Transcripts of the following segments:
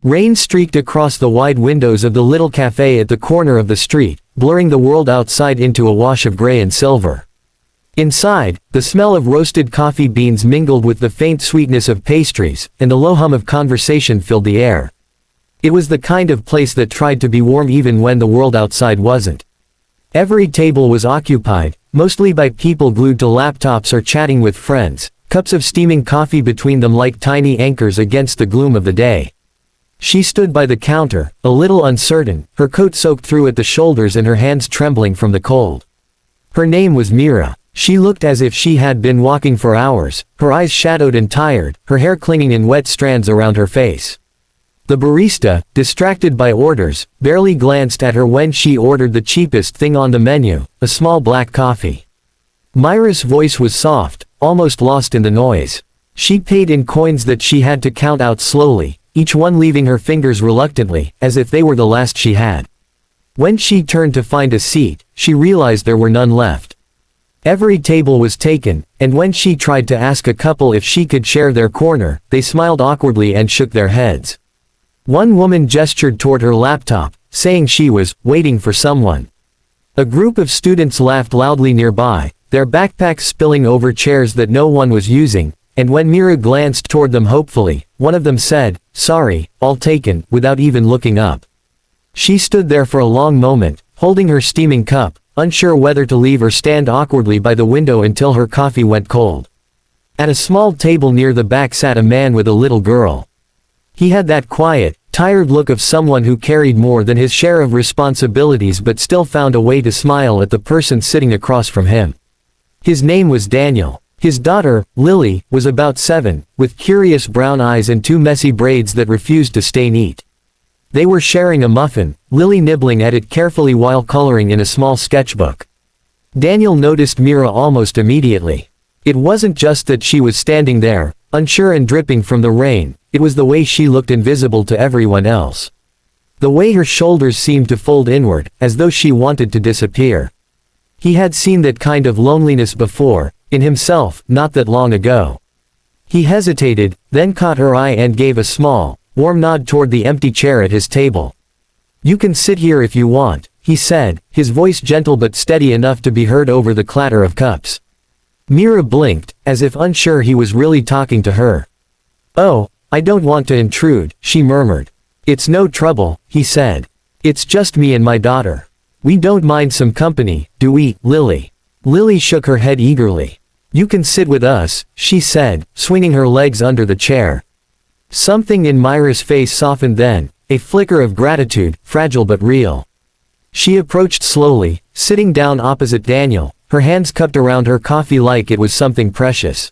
Rain streaked across the wide windows of the little cafe at the corner of the street, blurring the world outside into a wash of gray and silver. Inside, the smell of roasted coffee beans mingled with the faint sweetness of pastries, and the low hum of conversation filled the air. It was the kind of place that tried to be warm even when the world outside wasn't. Every table was occupied, mostly by people glued to laptops or chatting with friends, cups of steaming coffee between them like tiny anchors against the gloom of the day. She stood by the counter, a little uncertain, her coat soaked through at the shoulders and her hands trembling from the cold. Her name was Mira. She looked as if she had been walking for hours, her eyes shadowed and tired, her hair clinging in wet strands around her face. The barista, distracted by orders, barely glanced at her when she ordered the cheapest thing on the menu, a small black coffee. Mira's voice was soft, almost lost in the noise. She paid in coins that she had to count out slowly, each one leaving her fingers reluctantly, as if they were the last she had. When she turned to find a seat, she realized there were none left. Every table was taken, and when she tried to ask a couple if she could share their corner, they smiled awkwardly and shook their heads. One woman gestured toward her laptop, saying she was waiting for someone. A group of students laughed loudly nearby, their backpacks spilling over chairs that no one was using, and when Mira glanced toward them hopefully, one of them said, "Sorry, all taken," without even looking up. She stood there for a long moment, holding her steaming cup, unsure whether to leave or stand awkwardly by the window until her coffee went cold. At a small table near the back sat a man with a little girl. He had that quiet, tired look of someone who carried more than his share of responsibilities but still found a way to smile at the person sitting across from him. His name was Daniel. His daughter, Lily, was about 7, with curious brown eyes and 2 messy braids that refused to stay neat. They were sharing a muffin, Lily nibbling at it carefully while coloring in a small sketchbook. Daniel noticed Mira almost immediately. It wasn't just that she was standing there, unsure and dripping from the rain, it was the way she looked invisible to everyone else. The way her shoulders seemed to fold inward, as though she wanted to disappear. He had seen that kind of loneliness before, in himself, not that long ago. He hesitated, then caught her eye and gave a small, warm nod toward the empty chair at his table. "You can sit here if you want," he said, his voice gentle but steady enough to be heard over the clatter of cups. Mira blinked, as if unsure he was really talking to her. "Oh, I don't want to intrude," she murmured. "It's no trouble," he said. "It's just me and my daughter. We don't mind some company, do we, Lily?" Lily shook her head eagerly. "You can sit with us," she said, swinging her legs under the chair. Something in Mira's face softened then, a flicker of gratitude, fragile but real. She approached slowly, sitting down opposite Daniel, her hands cupped around her coffee like it was something precious.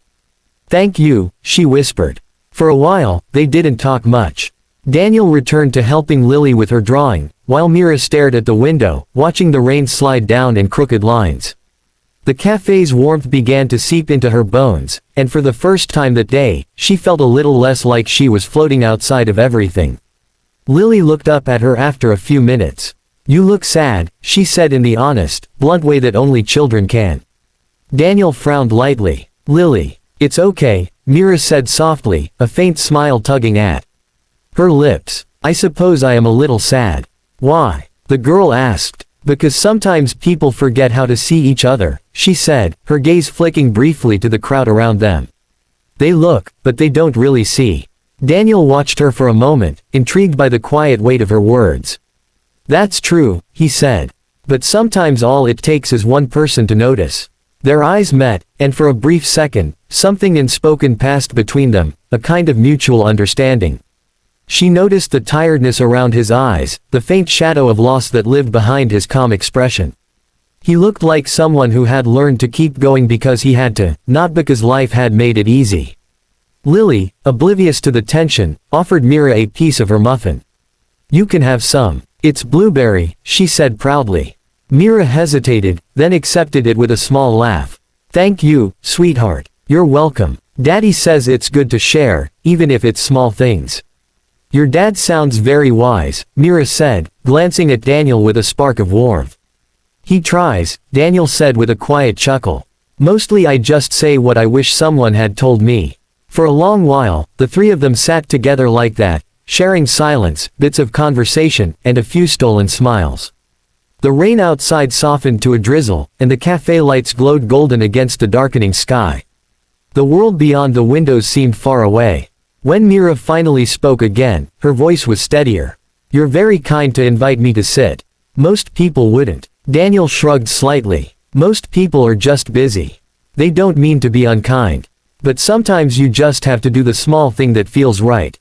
"Thank you," she whispered. For a while, they didn't talk much. Daniel returned to helping Lily with her drawing, while Mira stared at the window, watching the rain slide down in crooked lines. The cafe's warmth began to seep into her bones, and for the first time that day, she felt a little less like she was floating outside of everything. Lily looked up at her after a few minutes. "You look sad," she said in the honest, blunt way that only children can. Daniel frowned lightly. "Lily, it's okay," Mira said softly, a faint smile tugging at her lips. "I suppose I am a little sad." "Why?" the girl asked. "Because sometimes people forget how to see each other," she said, her gaze flicking briefly to the crowd around them. "They look, but they don't really see." Daniel watched her for a moment, intrigued by the quiet weight of her words. "That's true," he said. "But sometimes all it takes is one person to notice." Their eyes met, and for a brief second, something unspoken passed between them, a kind of mutual understanding. She noticed the tiredness around his eyes, the faint shadow of loss that lived behind his calm expression. He looked like someone who had learned to keep going because he had to, not because life had made it easy. Lily, oblivious to the tension, offered Mira a piece of her muffin. "You can have some. It's blueberry," she said proudly. Mira hesitated, then accepted it with a small laugh. "Thank you, sweetheart. You're welcome. Daddy says it's good to share, even if it's small things." "Your dad sounds very wise," Mira said, glancing at Daniel with a spark of warmth. "He tries," Daniel said with a quiet chuckle. "Mostly I just say what I wish someone had told me." For a long while, the three of them sat together like that, sharing silence, bits of conversation, and a few stolen smiles. The rain outside softened to a drizzle, and the cafe lights glowed golden against the darkening sky. The world beyond the windows seemed far away. When Mira finally spoke again, her voice was steadier. "You're very kind to invite me to sit. Most people wouldn't." Daniel shrugged slightly. "Most people are just busy. They don't mean to be unkind. But sometimes you just have to do the small thing that feels right."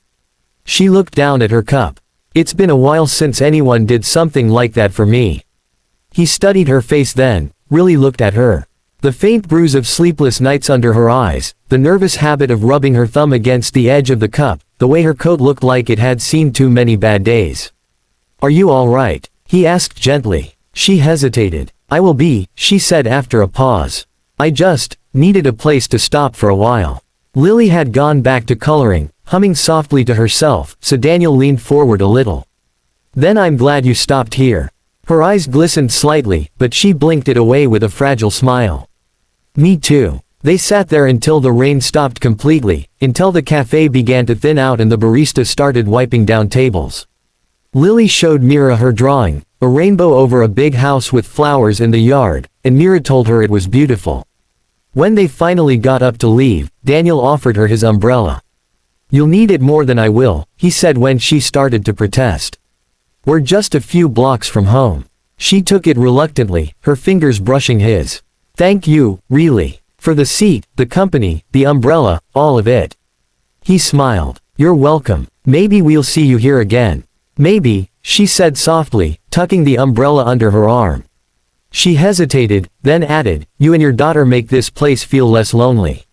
She looked down at her cup. "It's been a while since anyone did something like that for me." He studied her face then, really looked at her. The faint bruise of sleepless nights under her eyes, the nervous habit of rubbing her thumb against the edge of the cup, the way her coat looked like it had seen too many bad days. "Are you all right?" he asked gently. She hesitated. "I will be," she said after a pause. "I just needed a place to stop for a while." Lily had gone back to coloring, humming softly to herself, so Daniel leaned forward a little. "Then I'm glad you stopped here." Her eyes glistened slightly, but she blinked it away with a fragile smile. "Me too." They sat there until the rain stopped completely, until the cafe began to thin out and the barista started wiping down tables. Lily showed Mira her drawing, a rainbow over a big house with flowers in the yard, and Mira told her it was beautiful. When they finally got up to leave, Daniel offered her his umbrella. "You'll need it more than I will," he said when she started to protest. "We're just a few blocks from home." She took it reluctantly, her fingers brushing his. "Thank you, really. For the seat, the company, the umbrella, all of it." He smiled. "You're welcome. Maybe we'll see you here again." "Maybe," she said softly, tucking the umbrella under her arm. She hesitated, then added, "You and your daughter make this place feel less lonely."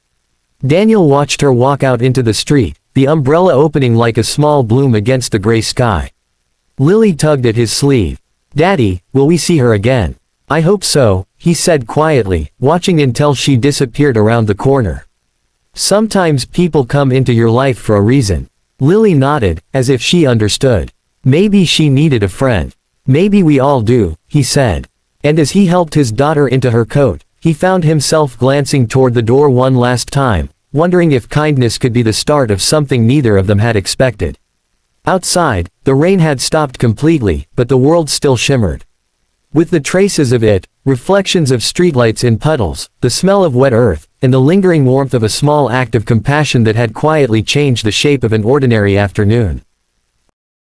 Daniel watched her walk out into the street, the umbrella opening like a small bloom against the gray sky. Lily tugged at his sleeve. "Daddy, will we see her again?" "I hope so," he said quietly, watching until she disappeared around the corner. "Sometimes people come into your life for a reason." Lily nodded, as if she understood. Maybe she needed a friend. "Maybe we all do," he said. And as he helped his daughter into her coat, he found himself glancing toward the door one last time, wondering if kindness could be the start of something neither of them had expected. Outside, the rain had stopped completely, but the world still shimmered. With the traces of it, reflections of streetlights in puddles, the smell of wet earth, and the lingering warmth of a small act of compassion that had quietly changed the shape of an ordinary afternoon.